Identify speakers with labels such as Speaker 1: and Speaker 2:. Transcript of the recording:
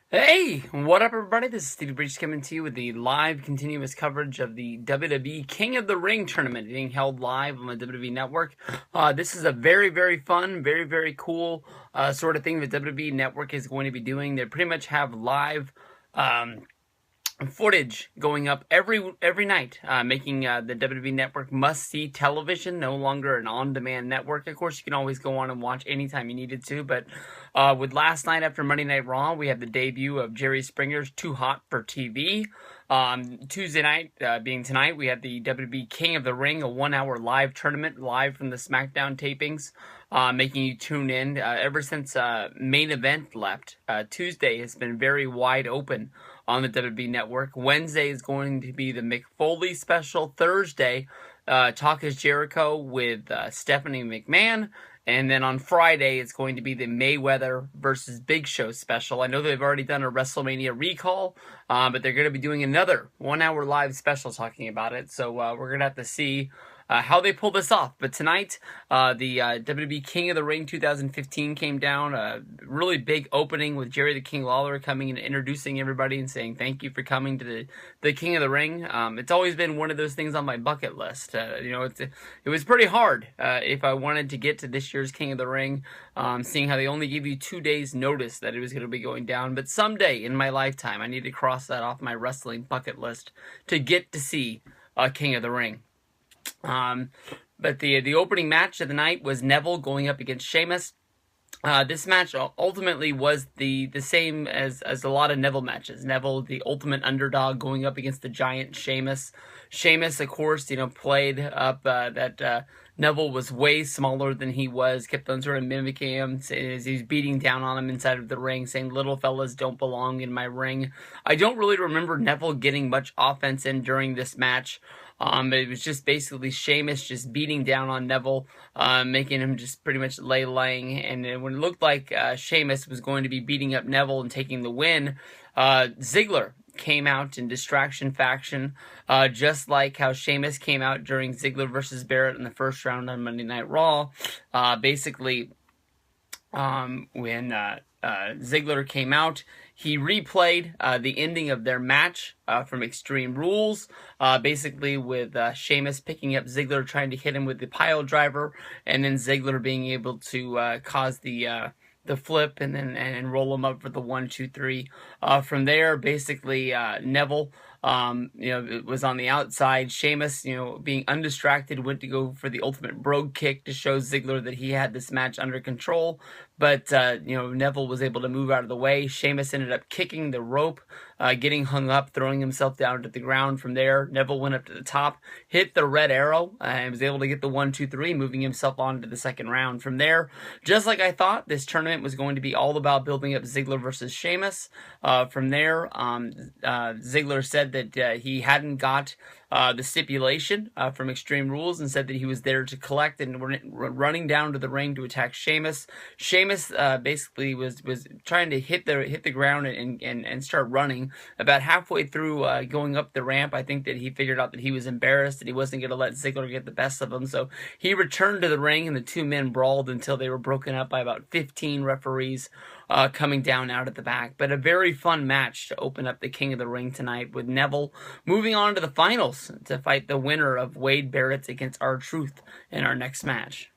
Speaker 1: Hey, what up, everybody? This is Stevie Breach coming to you with the live continuous coverage of the WWE King of the Ring tournament being held live on the WWE Network. This is a very, very fun, very, very cool sort of thing the WWE Network is going to be doing. They pretty much have live um, footage going up every night, making the WWE Network must-see television, no longer an on-demand network. Of course, you can always go on and watch anytime you needed to, but with last night after Monday Night Raw, we had the debut of Jerry Springer's Too Hot for TV. Tuesday night, being tonight, we had the WWE King of the Ring, a 1-hour live tournament, live from the SmackDown tapings, making you tune in. Ever since main event left, Tuesday has been very wide open on the WWE Network. Wednesday is going to be the Mick Foley special. Thursday, Talk is Jericho with Stephanie McMahon. And then on Friday, it's going to be the Mayweather versus Big Show special. I know they've already done a WrestleMania recall, but they're going to be doing another 1-hour live special talking about it. So we're going to have to see how they pull this off. But tonight, the WWE King of the Ring 2015 came down. A really big opening with Jerry the King Lawler coming and introducing everybody and saying thank you for coming to the King of the Ring. It's always been one of those things on my bucket list. It was pretty hard if I wanted to get to this year's King of the Ring, seeing how they only gave you 2 days notice that it was going to be going down. But someday in my lifetime, I need to cross that off my wrestling bucket list to get to see King of the Ring. But the opening match of the night was Neville going up against Sheamus. This match ultimately was the same as a lot of Neville matches. Neville, the ultimate underdog, going up against the giant Sheamus. Sheamus, of course, played up that Neville was way smaller than he was, kept on sort of mimicking him as he's beating down on him inside of the ring, saying, "Little fellas don't belong in my ring." I don't really remember Neville getting much offense in during this match. It was just basically Sheamus just beating down on Neville, making him just pretty much laying. And when it looked like Sheamus was going to be beating up Neville and taking the win, Ziggler came out in Distraction Faction, just like how Sheamus came out during Ziggler versus Barrett in the first round on Monday Night Raw. Basically, when Ziggler came out, he replayed the ending of their match from Extreme Rules, basically with Sheamus picking up Ziggler, trying to hit him with the pile driver, and then Ziggler being able to cause the flip and roll him up for the 1, 2, 3. From there, basically Neville, it was on the outside. Sheamus, being undistracted, went to go for the ultimate brogue kick to show Ziggler that he had this match under control. But, Neville was able to move out of the way. Sheamus ended up kicking the rope, getting hung up, throwing himself down to the ground. From there, Neville went up to the top, hit the red arrow, and was able to get the 1, 2, 3, moving himself on to the second round. From there, just like I thought, this tournament was going to be all about building up Ziggler versus Sheamus. From there, Ziggler said that he hadn't got the stipulation from Extreme Rules and said that he was there to collect and running down to the ring to attack Sheamus. Sheamus basically was trying to hit the ground and start running. About halfway through going up the ramp, I think that he figured out that he was embarrassed and he wasn't going to let Ziggler get the best of him. So he returned to the ring and the two men brawled until they were broken up by about 15 referees coming down out at the back. But a very fun match to open up the King of the Ring tonight, with Neville moving on to the finals to fight the winner of Wade Barrett against R-Truth in our next match.